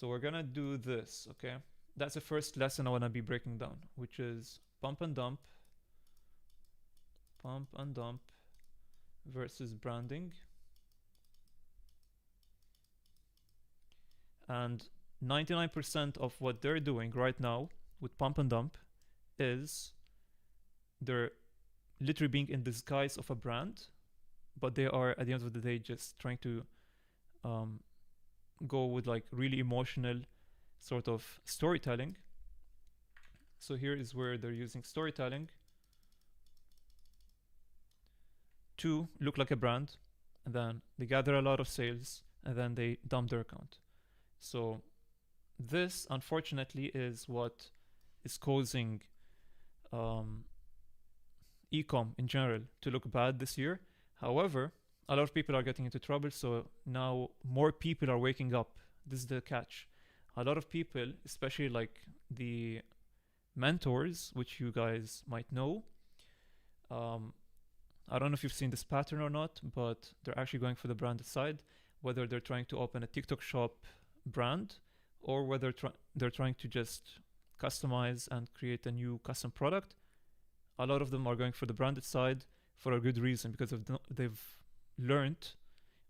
So we're gonna do this, okay? That's the first lesson I wanna be breaking down, which is pump and dump versus branding. And 99% of what they're doing right now with pump and dump is they're literally being in disguise of a brand, but they are at the end of the day just trying to go with like really emotional sort of storytelling. So here is where they're using storytelling to look like a brand, and then they gather a lot of sales, and then they dump their account. So this, unfortunately, is what is causing e-com in general to look bad this year. However, a lot of people are getting into trouble, so now more people are waking up. This is the catch. A lot of people, especially like the mentors, which you guys might know, I don't know if you've seen this pattern or not, but they're actually going for the branded side, whether they're trying to open a TikTok shop brand or whether they're trying to just customize and create a new custom product. A lot of them are going for the branded side for a good reason, because they've learned,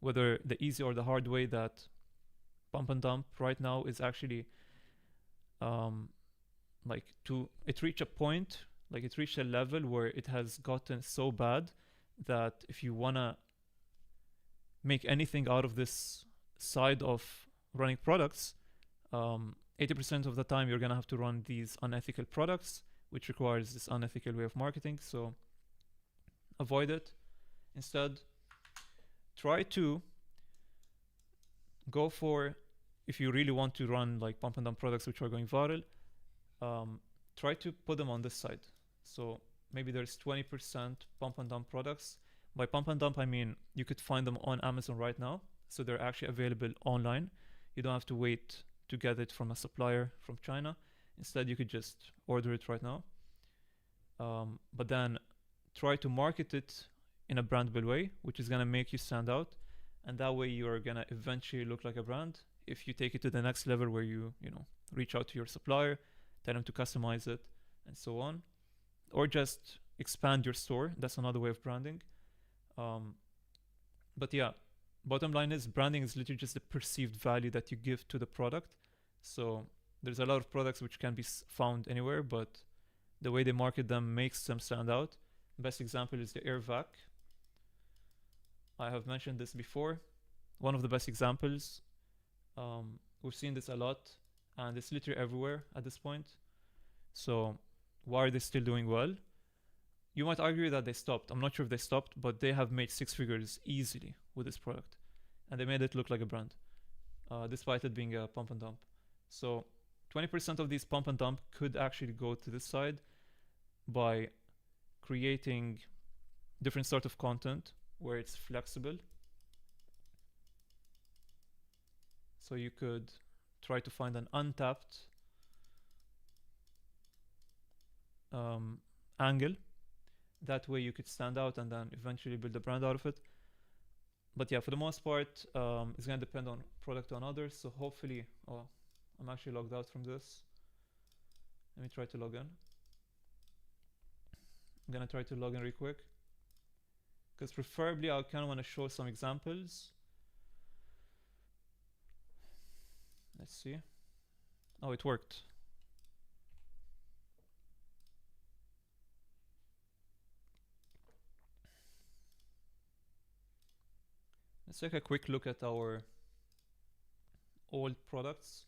whether the easy or the hard way, that pump and dump right now is actually it reached a point, like it reached a level where it has gotten so bad that if you wanna make anything out of this side of running products, 80% of the time you're gonna have to run these unethical products, which requires this unethical way of marketing. So avoid it. Instead, try to go for, if you really want to run like pump and dump products which are going viral, try to put them on this side. So maybe there's 20% pump and dump products. By pump and dump, I mean you could find them on Amazon right now. So they're actually available online. You don't have to wait to get it from a supplier from China. Instead, you could just order it right now. But then try to market it in a brandable way, which is gonna make you stand out. And that way you're gonna eventually look like a brand. If you take it to the next level where you reach out to your supplier, tell them to customize it, and so on. Or just expand your store. That's another way of branding. But yeah, bottom line is branding is literally just the perceived value that you give to the product. So there's a lot of products which can be found anywhere, but the way they market them makes them stand out. Best example is the air vac. I have mentioned this before. One of the best examples. We've seen this a lot, and it's literally everywhere at this point. So why are they still doing well? You might argue that they stopped. I'm not sure if they stopped, but they have made 6 figures easily with this product, and they made it look like a brand, despite it being a pump and dump. So 20% of these pump and dump could actually go to this side by creating different sort of content where it's flexible. So you could try to find an untapped angle. That way you could stand out and then eventually build a brand out of it. But yeah, for the most part, it's gonna depend on product on others. So hopefully, I'm actually logged out from this. Let me try to log in. I'm gonna try to log in real quick, because preferably I kind of want to show some examples. Let's see. Oh, it worked. Let's take a quick look at our old products.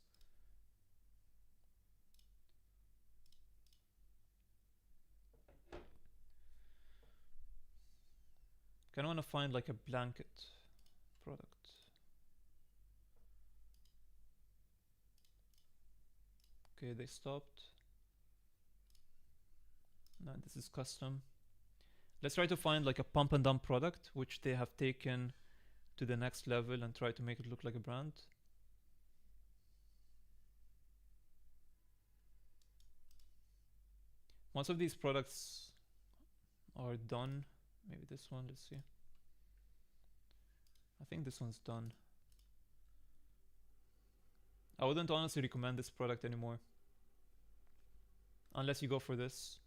Kind of want to find like a blanket product. Okay, they stopped. No, this is custom. Let's try to find like a pump and dump product which they have taken to the next level and try to make it look like a brand. Most of these products are done. Maybe this one, let's see. I think this one's done. I wouldn't honestly recommend this product anymore. Unless you go for this.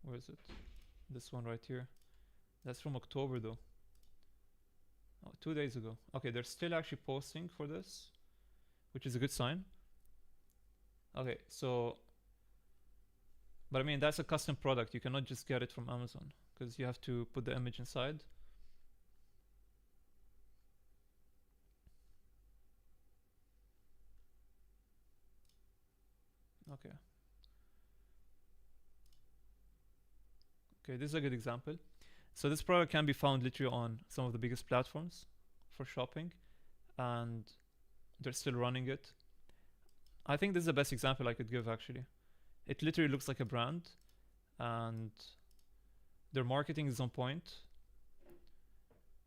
Where is it? This one right here. That's from October though. Oh, 2 days ago. Okay, they're still actually posting for this, which is a good sign. Okay, so, but I mean, that's a custom product. You cannot just get it from Amazon because you have to put the image inside. Okay. Okay, this is a good example. So this product can be found literally on some of the biggest platforms for shopping, and they're still running it. I think this is the best example I could give actually. It literally looks like a brand, and their marketing is on point.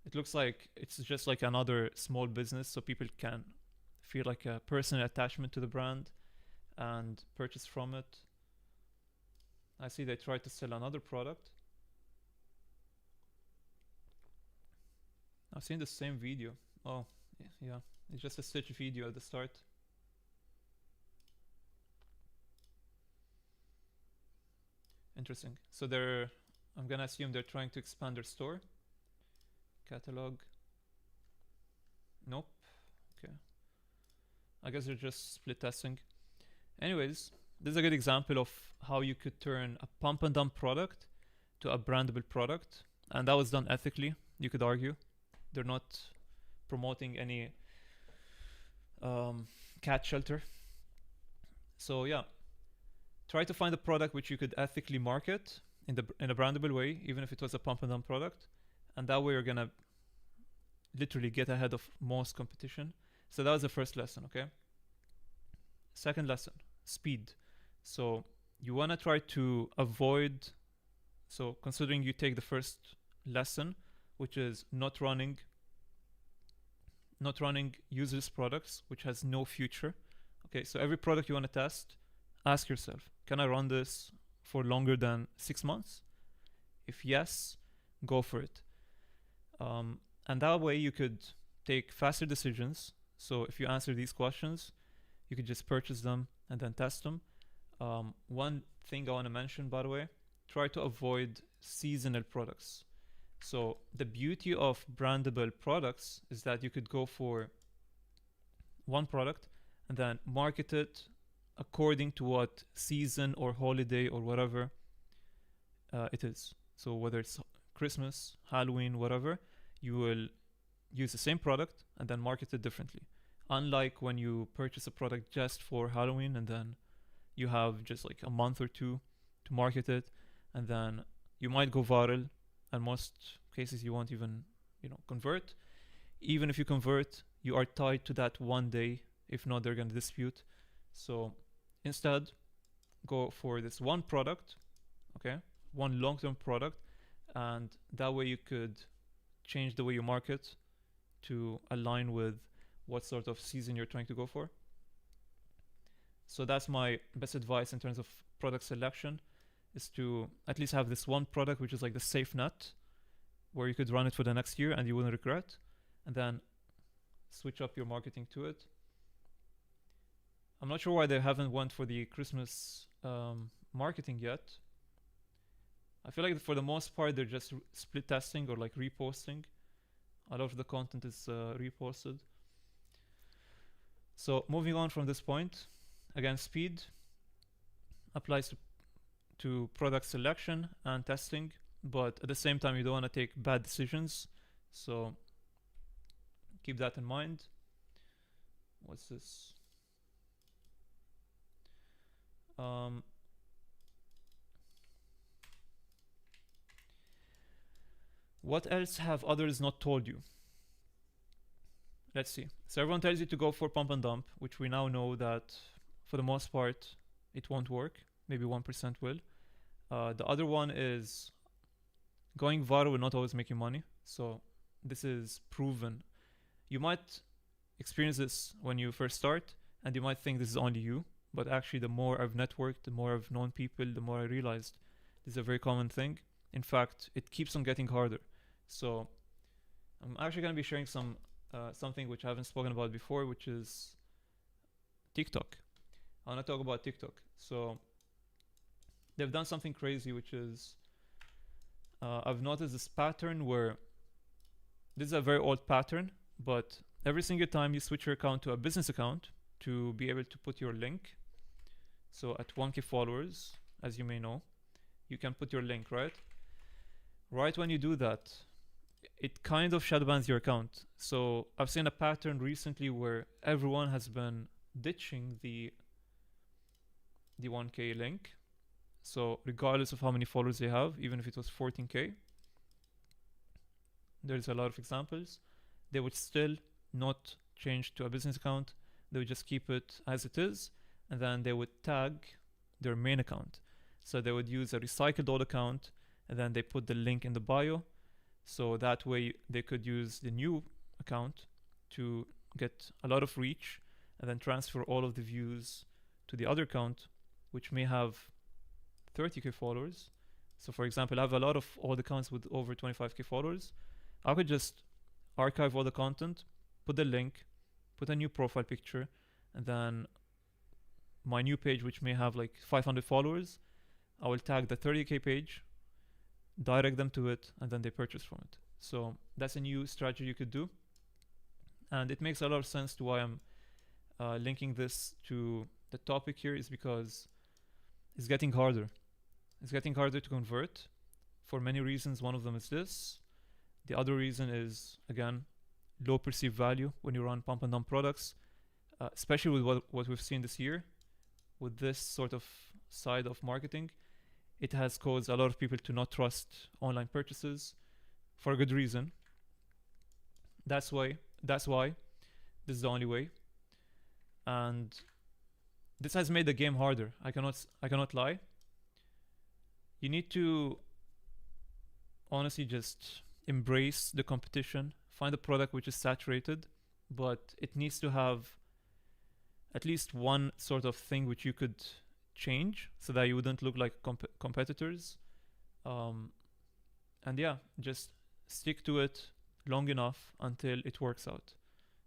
It looks like it's just like another small business, so people can feel like a personal attachment to the brand and purchase from it. I see they tried to sell another product. I've seen the same video. Oh, yeah. It's just a stitch video at the start. Interesting. So I'm gonna assume they're trying to expand their store. Catalog. Nope. Okay. I guess they're just split testing. Anyways, this is a good example of how you could turn a pump and dump product to a brandable product. And that was done ethically, you could argue. They're not promoting any cat shelter. So yeah, try to find a product which you could ethically market in a brandable way, even if it was a pump and dump product. And that way you're gonna literally get ahead of most competition. So that was the first lesson, okay? Second lesson, speed. So you wanna try to avoid, so considering you take the first lesson, which is not running useless products, which has no future. Okay, so every product you wanna test, ask yourself, can I run this for longer than 6 months? If yes, go for it. And that way you could take faster decisions. So if you answer these questions, you could just purchase them and then test them. One thing I want to mention, by the way, try to avoid seasonal products. So the beauty of brandable products is that you could go for one product and then market it according to what season or holiday or whatever it is. So whether it's Christmas, Halloween, whatever, you will use the same product and then market it differently. Unlike when you purchase a product just for Halloween and then you have just like a month or two to market it, and then you might go viral, and most cases you won't even, convert. Even if you convert, you are tied to that one day. If not, they're going to dispute. So instead, go for this one product, okay? One long-term product, and that way you could change the way you market to align with what sort of season you're trying to go for. So that's my best advice in terms of product selection, is to at least have this one product which is like the safe net, where you could run it for the next year and you wouldn't regret, and then switch up your marketing to it. I'm not sure why they haven't went for the Christmas marketing yet. I feel like for the most part they're just split testing or like reposting. A lot of the content is reposted. So moving on from this point, again, speed applies to product selection and testing, but at the same time you don't want to take bad decisions. So keep that in mind. What's this? What else have others not told you? Let's see. So everyone tells you to go for pump and dump, which we now know that for the most part it won't work. Maybe 1% will. The other one is going viral will not always make you money. So this is proven. You might experience this when you first start, and you might think this is only you, but actually the more I've networked, the more I've known people, the more I realized this is a very common thing. In fact, it keeps on getting harder. So I'm actually going to be sharing something which I haven't spoken about before, which is TikTok. I want to talk about TikTok. So they've done something crazy, which is I've noticed this pattern where this is a very old pattern, but every single time you switch your account to a business account to be able to put your link, so at 1k followers, as you may know, you can put your link, right? Right when you do that, it kind of shadow bans your account. So I've seen a pattern recently where everyone has been ditching the 1k link. So regardless of how many followers they have, even if it was 14k, there's a lot of examples, they would still not change to a business account. They would just keep it as it is, and then they would tag their main account. So they would use a recycled old account, and then they put the link in the bio. So that way they could use the new account to get a lot of reach and then transfer all of the views to the other account, which may have 30k followers. So for example, I have a lot of old accounts with over 25k followers. I could just archive all the content, put the link, put a new profile picture, and then my new page, which may have like 500 followers, I will tag the 30k page, direct them to it, and then they purchase from it. So that's a new strategy you could do. And it makes a lot of sense to why I'm linking this to the topic here, is because it's getting harder. It's getting harder to convert for many reasons. One of them is this. The other reason is, again, low perceived value when you run pump and dump products, especially with what we've seen this year. With this sort of side of marketing, it has caused a lot of people to not trust online purchases for a good reason. That's why this is the only way. And this has made the game harder. I cannot lie. You need to honestly just embrace the competition, find a product which is saturated, but it needs to have at least one sort of thing which you could change so that you wouldn't look like competitors. And yeah, just stick to it long enough until it works out.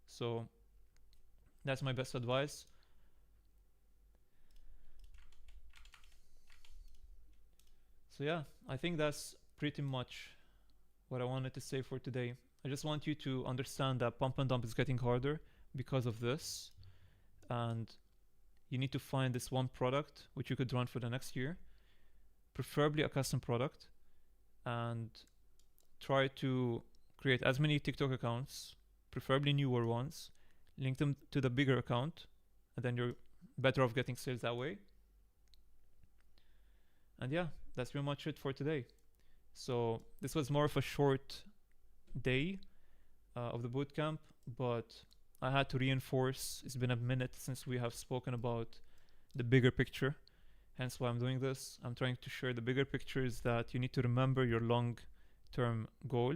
So that's my best advice. So yeah, I think that's pretty much what I wanted to say for today. I just want you to understand that pump and dump is getting harder because of this, and you need to find this one product which you could run for the next year, preferably a custom product, and try to create as many TikTok accounts, preferably newer ones, link them to the bigger account, and then you're better off getting sales that way. And yeah, that's pretty much it for today. So this was more of a short day of the bootcamp, but I had to reinforce, it's been a minute since we have spoken about the bigger picture, hence why I'm doing this. I'm trying to share the bigger picture is that you need to remember your long-term goal,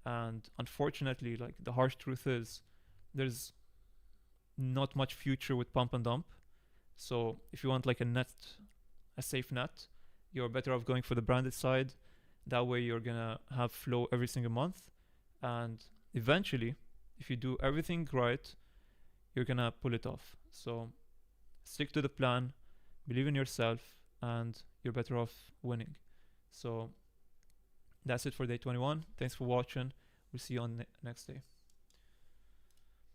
and unfortunately, like, the harsh truth is there's not much future with pump and dump. So if you want like a safe net, you're better off going for the branded side. That way you're gonna have flow every single month, and eventually, if you do everything right, you're gonna pull it off. So stick to the plan, believe in yourself, and you're better off winning. So that's it for day 21. Thanks for watching. We'll see you on next day.